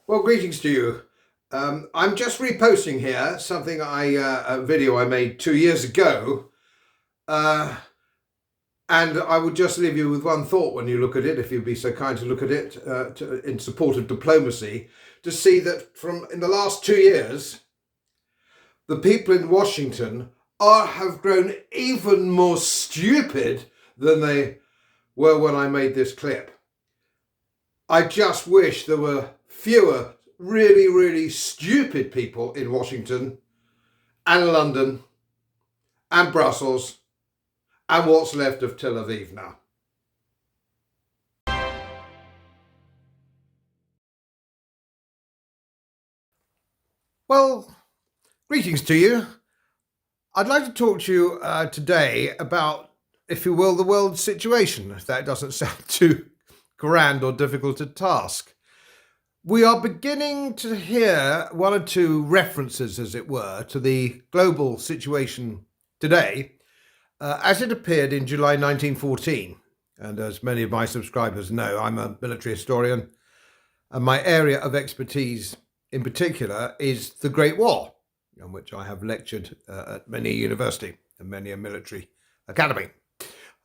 Well, greetings to you. I'm just reposting here something a video I made 2 years ago, and I would just leave you with one thought when you look at it, if you'd be so kind to look at it in support of diplomacy, to see that in the last 2 years, the people in Washington have grown even more stupid than they were when I made this clip. I just wish there were fewer really, really stupid people in Washington and London and Brussels and what's left of Tel Aviv now. Well, greetings to you. I'd like to talk to you today about, if you will, the world situation, if that doesn't sound too grand or difficult a task. We are beginning to hear one or two references, as it were, to the global situation today, as it appeared in July 1914. And as many of my subscribers know, I'm a military historian, and my area of expertise in particular is the Great War, on which I have lectured at many a university and many a military academy.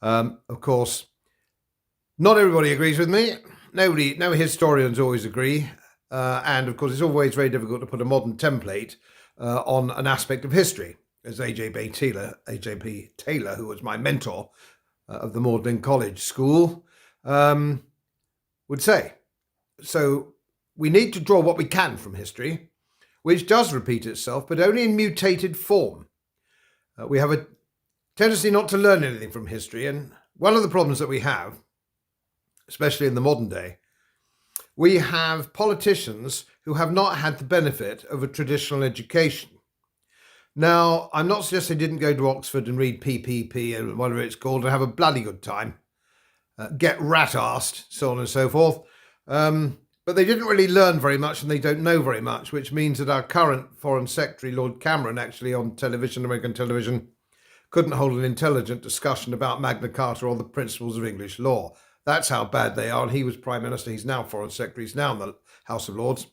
Of course, not everybody agrees with me. No historians always agree. And of course, it's always very difficult to put a modern template on an aspect of history, as A.J.B. Taylor, who was my mentor of the Magdalen College School, would say. So we need to draw what we can from history, which does repeat itself, but only in mutated form. We have a tendency not to learn anything from history, and one of the problems that we have, especially in the modern day, we have politicians who have not had the benefit of a traditional education. Now, I'm not suggesting they didn't go to Oxford and read PPP and whatever it's called and have a bloody good time, get rat-arsed, so on and so forth. But they didn't really learn very much and they don't know very much, which means that our current Foreign Secretary, Lord Cameron, actually on television, American television, couldn't hold an intelligent discussion about Magna Carta or the principles of English law. That's how bad they are. And he was Prime Minister. He's now Foreign Secretary. He's now in the House of Lords.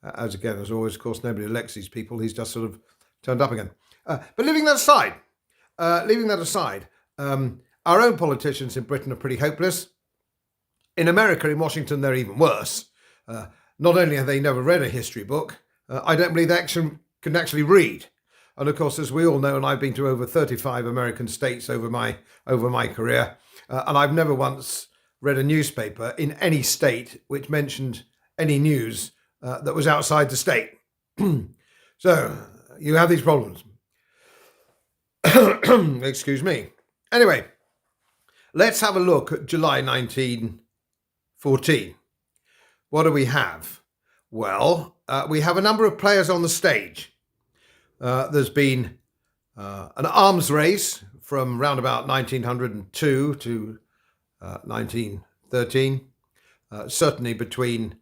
As always, of course, nobody elects these people. He's just sort of turned up again. But leaving that aside, our own politicians in Britain are pretty hopeless. In America, in Washington, they're even worse. Not only have they never read a history book, I don't believe they can actually read. And of course, as we all know, and I've been to over 35 American states over my career, and I've never once read a newspaper in any state which mentioned any news that was outside the state. So you have these problems. Excuse me. Anyway, let's have a look at July 1914. What do we have? Well, we have a number of players on the stage. There's been an arms race from round about 1902 to 1913, certainly between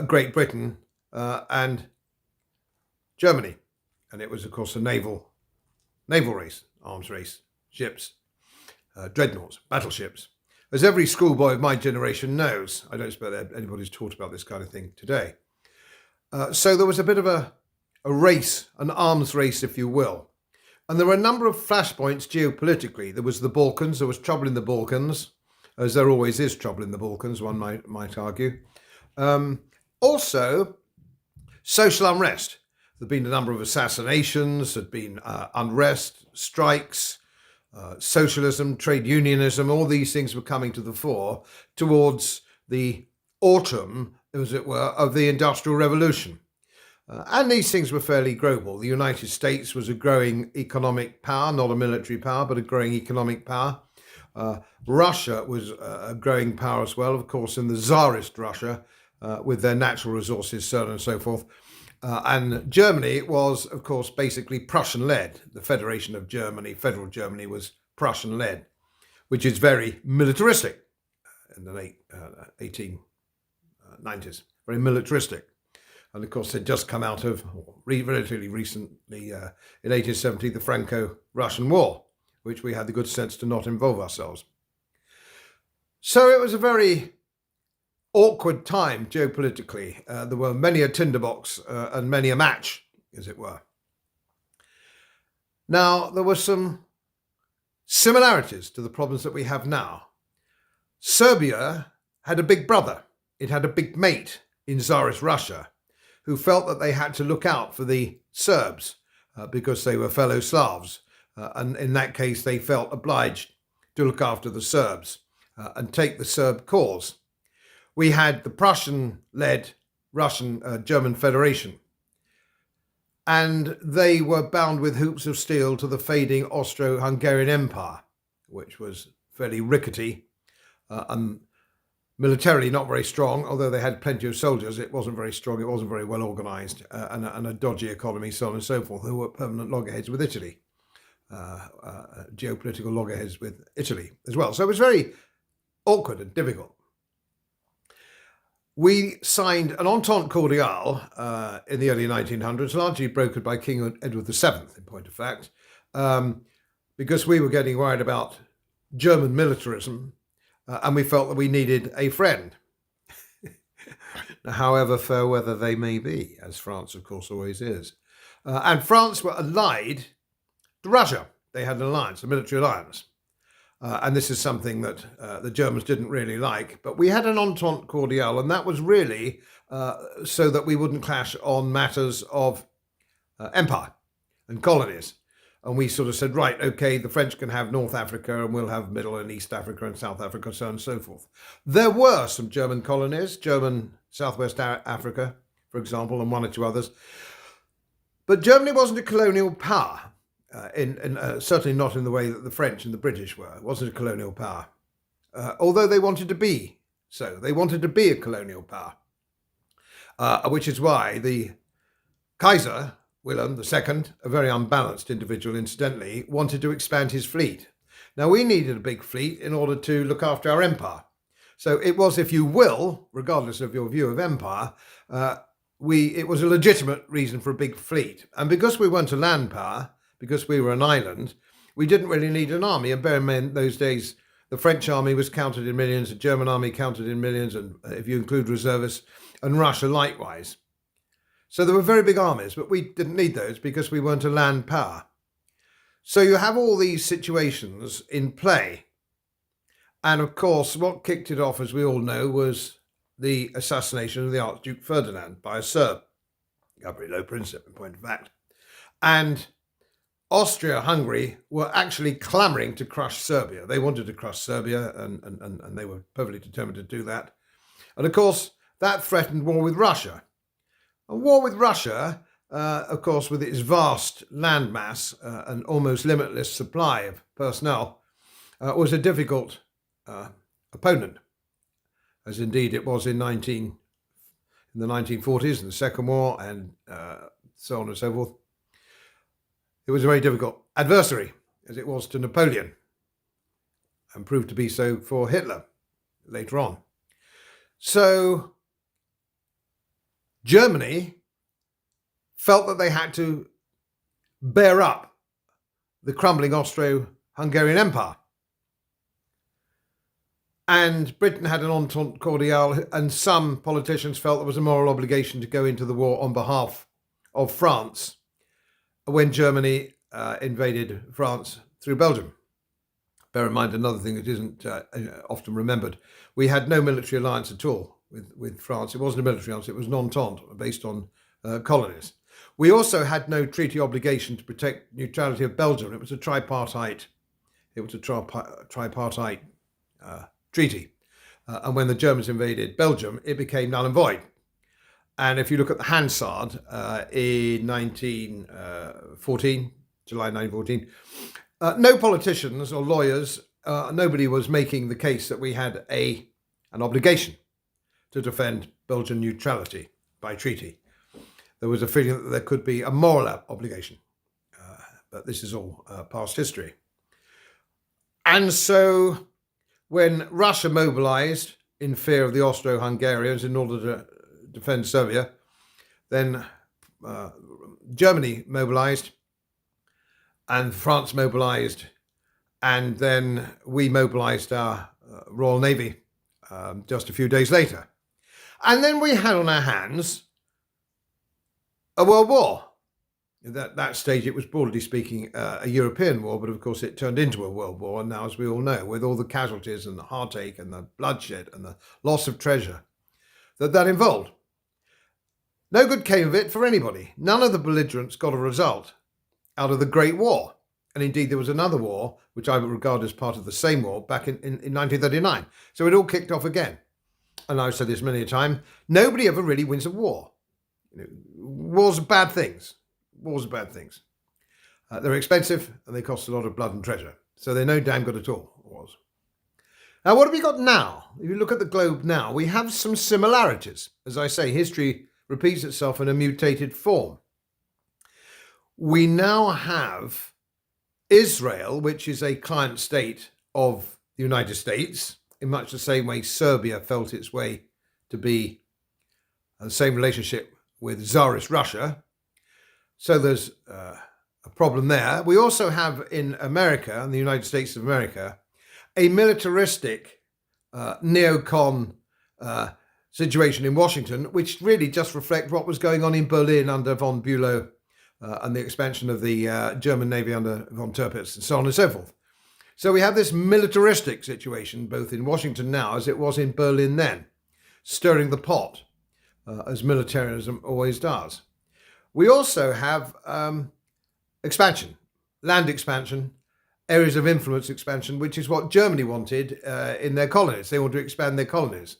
Great Britain and Germany. And it was, of course, a naval race, arms race, ships, dreadnoughts, battleships. As every schoolboy of my generation knows, I don't expect anybody's taught about this kind of thing today. So there was a bit of a race, an arms race, if you will. And there were a number of flashpoints geopolitically. There was the Balkans, there was trouble in the Balkans, as there always is trouble in the Balkans, one might argue. Also, social unrest. There'd been a number of assassinations, there'd been unrest, strikes, socialism, trade unionism, all these things were coming to the fore towards the autumn, as it were, of the Industrial Revolution. And these things were fairly global. The United States was a growing economic power, not a military power, but a growing economic power. Russia was a growing power as well, of course, in the Tsarist Russia, with their natural resources, so on and so forth. And Germany was, of course, basically Prussian-led. The Federation of Germany, Federal Germany, was Prussian-led, which is very militaristic in the late 1890s, very militaristic. And of course, they'd just come out of, relatively recently, in 1870, the Franco-Russian War, which we had the good sense to not involve ourselves. So it was a very awkward time geopolitically. There were many a tinderbox and many a match, as it were. Now, there were some similarities to the problems that we have now. Serbia had a big brother. It had a big mate in Tsarist Russia who felt that they had to look out for the Serbs because they were fellow Slavs. And in that case, they felt obliged to look after the Serbs and take the Serb cause. We had the Prussian-led Russian-German Federation, and they were bound with hoops of steel to the fading Austro-Hungarian Empire, which was fairly rickety and militarily not very strong. Although they had plenty of soldiers, it wasn't very strong, it wasn't very well organised, and a dodgy economy, so on and so forth. There were permanent loggerheads with Italy, geopolitical loggerheads with Italy as well. So it was very awkward and difficult. We signed an Entente Cordiale in the early 1900s, largely brokered by King Edward VII, in point of fact, because we were getting worried about German militarism, and we felt that we needed a friend. However fair weather they may be, as France, of course, always is. And France were allied to Russia. They had an alliance, a military alliance. And this is something that the Germans didn't really like. But we had an Entente Cordiale, and that was really so that we wouldn't clash on matters of empire and colonies. And we sort of said, right, okay, the French can have North Africa and we'll have Middle and East Africa and South Africa, so on and so forth. There were some German colonies, German Southwest Africa, for example, and one or two others. But Germany wasn't a colonial power. Certainly not in the way that the French and the British were. It wasn't a colonial power, although they wanted to be so. They wanted to be a colonial power, which is why the Kaiser, Wilhelm II, a very unbalanced individual incidentally, wanted to expand his fleet. Now, we needed a big fleet in order to look after our empire. So it was, if you will, regardless of your view of empire, it was a legitimate reason for a big fleet. And because we weren't a land power, because we were an island, we didn't really need an army. And bear in mind, those days, the French army was counted in millions, the German army counted in millions, and if you include reservists, and Russia likewise. So there were very big armies, but we didn't need those because we weren't a land power. So you have all these situations in play. And of course, what kicked it off, as we all know, was the assassination of the Archduke Ferdinand by a Serb, Gabriel Princip, in point of fact. And Austria-Hungary were actually clamouring to crush Serbia. They wanted to crush Serbia, and they were perfectly determined to do that. And of course, that threatened war with Russia. A war with Russia, of course, with its vast landmass and almost limitless supply of personnel, was a difficult opponent, as indeed it was in the 1940s and the Second War, and so on and so forth. It was a very difficult adversary, as it was to Napoleon, and proved to be so for Hitler later on. So Germany felt that they had to bear up the crumbling Austro-Hungarian Empire. And Britain had an Entente Cordiale, and some politicians felt there was a moral obligation to go into the war on behalf of France when Germany invaded France through Belgium. Bear in mind another thing that isn't often remembered. We had no military alliance at all with France. It wasn't a military alliance, it was an entente based on colonies. We also had no treaty obligation to protect neutrality of Belgium. It was a tripartite treaty. And when the Germans invaded Belgium, it became null and void. And if you look at the Hansard in 1914, July 1914, no politicians or lawyers, nobody was making the case that we had an obligation to defend Belgian neutrality by treaty. There was a feeling that there could be a moral obligation, but this is all past history. And so when Russia mobilized in fear of the Austro-Hungarians in order to defend Serbia, then Germany mobilized, and France mobilized, and then we mobilized our Royal Navy just a few days later. And then we had on our hands a world war. At that stage, it was broadly speaking a European war, but of course it turned into a world war. And now, as we all know, with all the casualties and the heartache and the bloodshed and the loss of treasure that involved. No good came of it for anybody. None of the belligerents got a result out of the Great War. And indeed, there was another war, which I would regard as part of the same war, back in 1939. So it all kicked off again. And I've said this many a time, nobody ever really wins a war. Wars are bad things. Wars are bad things. They're expensive and they cost a lot of blood and treasure. So they're no damn good at all, wars. Now, what have we got now? If you look at the globe now, we have some similarities. As I say, history repeats itself in a mutated form. We now have Israel, which is a client state of the United States, in much the same way Serbia felt its way to be the same relationship with Tsarist Russia. So there's a problem there. We also have in America, in the United States of America, a militaristic neocon situation in Washington, which really just reflects what was going on in Berlin under von Bülow and the expansion of the German Navy under von Tirpitz and so on and so forth. So we have this militaristic situation both in Washington now as it was in Berlin then, stirring the pot, as militarism always does. We also have expansion, land expansion, areas of influence expansion, which is what Germany wanted in their colonies. They wanted to expand their colonies.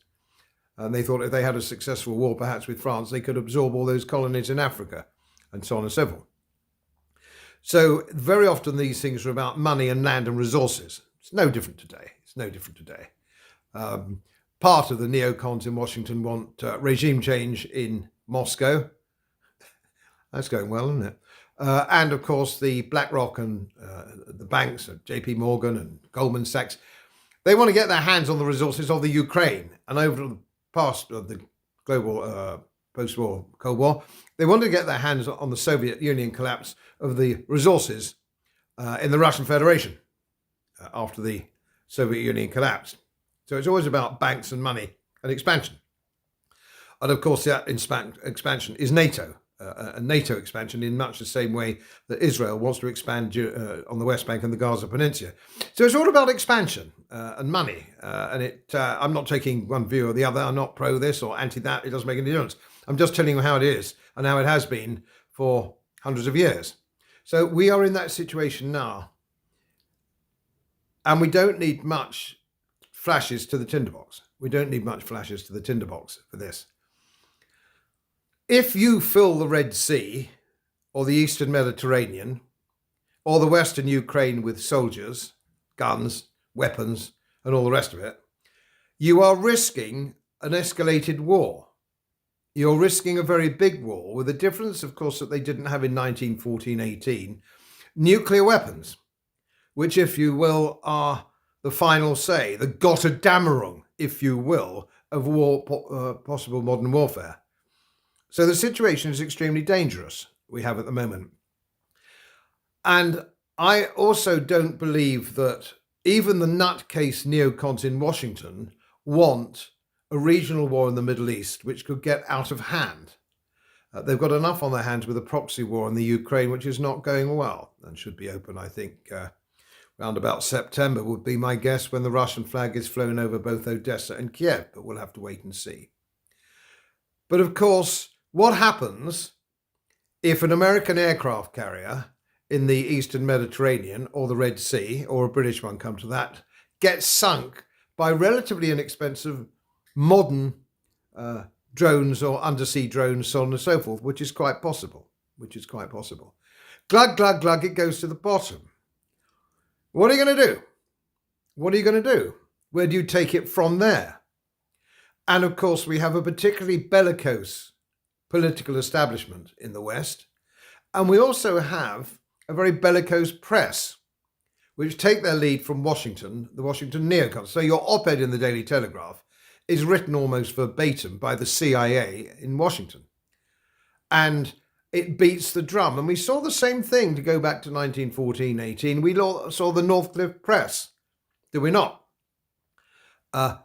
And they thought if they had a successful war, perhaps with France, they could absorb all those colonies in Africa and so on and so forth. So very often these things are about money and land and resources. It's no different today. It's no different today. Part of the neocons in Washington want regime change in Moscow. That's going well, isn't it? And of course, the BlackRock and the banks, JP Morgan and Goldman Sachs, they want to get their hands on the resources of the Ukraine. And over the past of the global post-war Cold War, they wanted to get their hands on the Soviet Union collapse of the resources in the Russian Federation after the Soviet Union collapsed. So it's always about banks and money and expansion. And of course, that expansion is NATO. A NATO expansion in much the same way that Israel wants to expand on the West Bank and the Gaza Peninsula. So it's all about expansion and money. I'm not taking one view or the other. I'm not pro this or anti that. It doesn't make any difference. I'm just telling you how it is and how it has been for hundreds of years. So we are in that situation now. And we don't need much flashes to the tinderbox. We don't need much flashes to the tinderbox for this. If you fill the Red Sea or the Eastern Mediterranean or the Western Ukraine with soldiers, guns, weapons, and all the rest of it, you are risking an escalated war. You're risking a very big war with the difference, of course, that they didn't have in 1914-18, nuclear weapons, which, if you will, are the final say, the Gotterdammerung, if you will, of war, possible modern warfare. So the situation is extremely dangerous we have at the moment. And I also don't believe that even the nutcase neocons in Washington want a regional war in the Middle East, which could get out of hand. They've got enough on their hands with a proxy war in the Ukraine, which is not going well and should be open, I think, around about September would be my guess when the Russian flag is flown over both Odessa and Kiev, but we'll have to wait and see. But of course, what happens if an American aircraft carrier in the Eastern Mediterranean or the Red Sea, or a British one, come to that, gets sunk by relatively inexpensive modern drones or undersea drones, so on and so forth, which is quite possible, Glug, glug, glug, it goes to the bottom. What are you going to do? What are you going to do? Where do you take it from there? And of course, we have a particularly bellicose political establishment in the West. And we also have a very bellicose press, which take their lead from Washington, the Washington neocons. So your op-ed in the Daily Telegraph is written almost verbatim by the CIA in Washington. And it beats the drum. And we saw the same thing to go back to 1914-18. We saw the Northcliffe Press, did we not?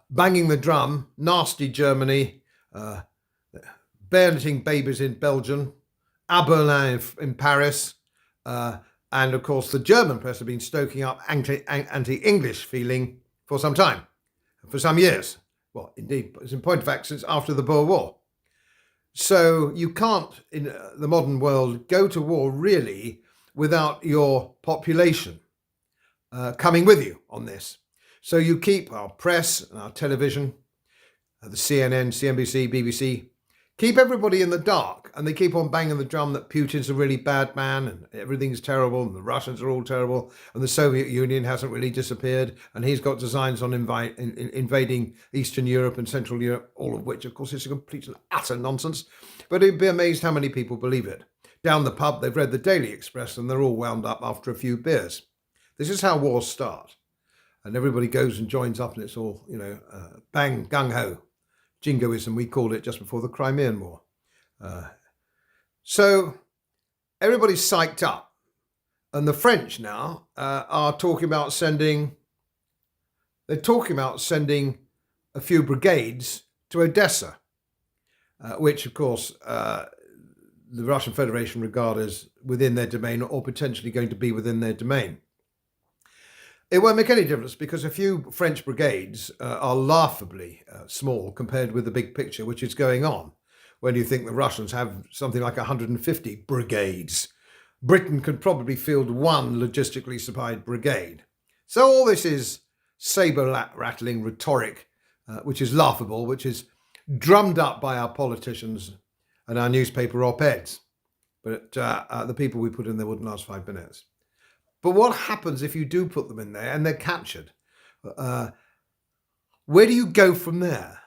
Banging the drum, nasty Germany, bayoneting babies in Belgium, à Berlin in Paris, and of course the German press have been stoking up anti-English feeling for some time, for some years. Well, indeed, as in point of fact, since after the Boer War. So you can't, in the modern world, go to war really without your population coming with you on this. So you keep our press and our television, the CNN, CNBC, BBC, keep everybody in the dark, and they keep on banging the drum that Putin's a really bad man and everything's terrible and the Russians are all terrible and the Soviet Union hasn't really disappeared and he's got designs on invading Eastern Europe and Central Europe, all of which, of course, is a complete and utter nonsense. But you'd be amazed how many people believe it. Down the pub, they've read the Daily Express and they're all wound up after a few beers. This is how wars start. And everybody goes and joins up and it's all, bang, gung-ho. Jingoism, we called it just before the Crimean War. So everybody's psyched up. And the French now are talking about sending a few brigades to Odessa, which, of course, the Russian Federation regard as within their domain or potentially going to be within their domain. It won't make any difference because a few French brigades are laughably small compared with the big picture which is going on. When you think the Russians have something like 150 brigades, Britain could probably field one logistically supplied brigade. So all this is saber-rattling rhetoric, which is laughable, which is drummed up by our politicians and our newspaper op-eds. But the people we put in there wouldn't last 5 minutes. But what happens if you do put them in there and they're captured? Where do you go from there?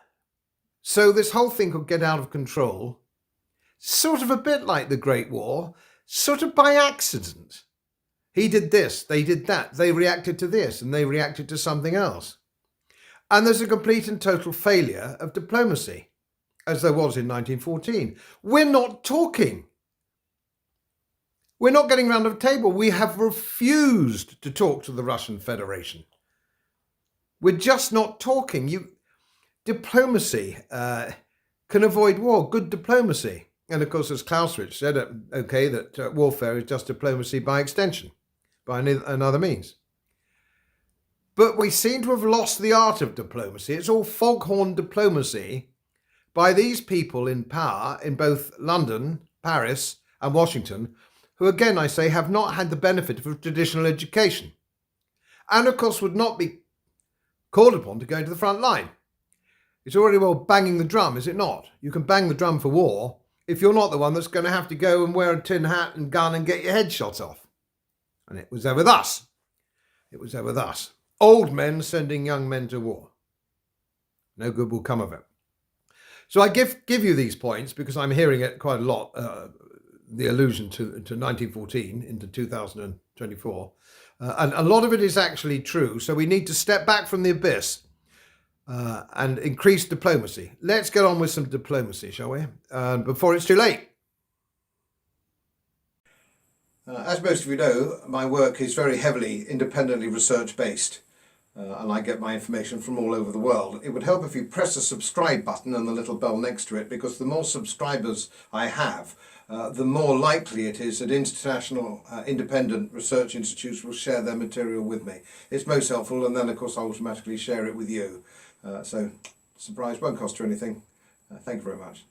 So this whole thing could get out of control, sort of a bit like the Great War, sort of by accident. He did this, they did that, they reacted to this, and they reacted to something else. And there's a complete and total failure of diplomacy, as there was in 1914. We're not talking. We're not getting round the table. We have refused to talk to the Russian Federation. We're just not talking. Diplomacy can avoid war, good diplomacy. And of course, as Clausewitz said, that warfare is just diplomacy by extension, by another means. But we seem to have lost the art of diplomacy. It's all foghorn diplomacy by these people in power in both London, Paris, and Washington, who, again, I say, have not had the benefit of a traditional education, and, of course, would not be called upon to go into the front line. It's already well banging the drum, is it not? You can bang the drum for war if you're not the one that's going to have to go and wear a tin hat and gun and get your head shot off. And it was ever thus. It was ever thus. Old men sending young men to war. No good will come of it. So I give you these points because I'm hearing it quite a lot, the allusion to 1914 into 2024. And a lot of it is actually true. So we need to step back from the abyss and increase diplomacy. Let's get on with some diplomacy, shall we? Before it's too late. As most of you know, my work is very heavily independently research-based. And I get my information from all over the world. It would help if you press the subscribe button and the little bell next to it, because the more subscribers I have, the more likely it is that international independent research institutes will share their material with me. It's most helpful, and then of course I'll automatically share it with you. So, surprise, won't cost you anything. Thank you very much.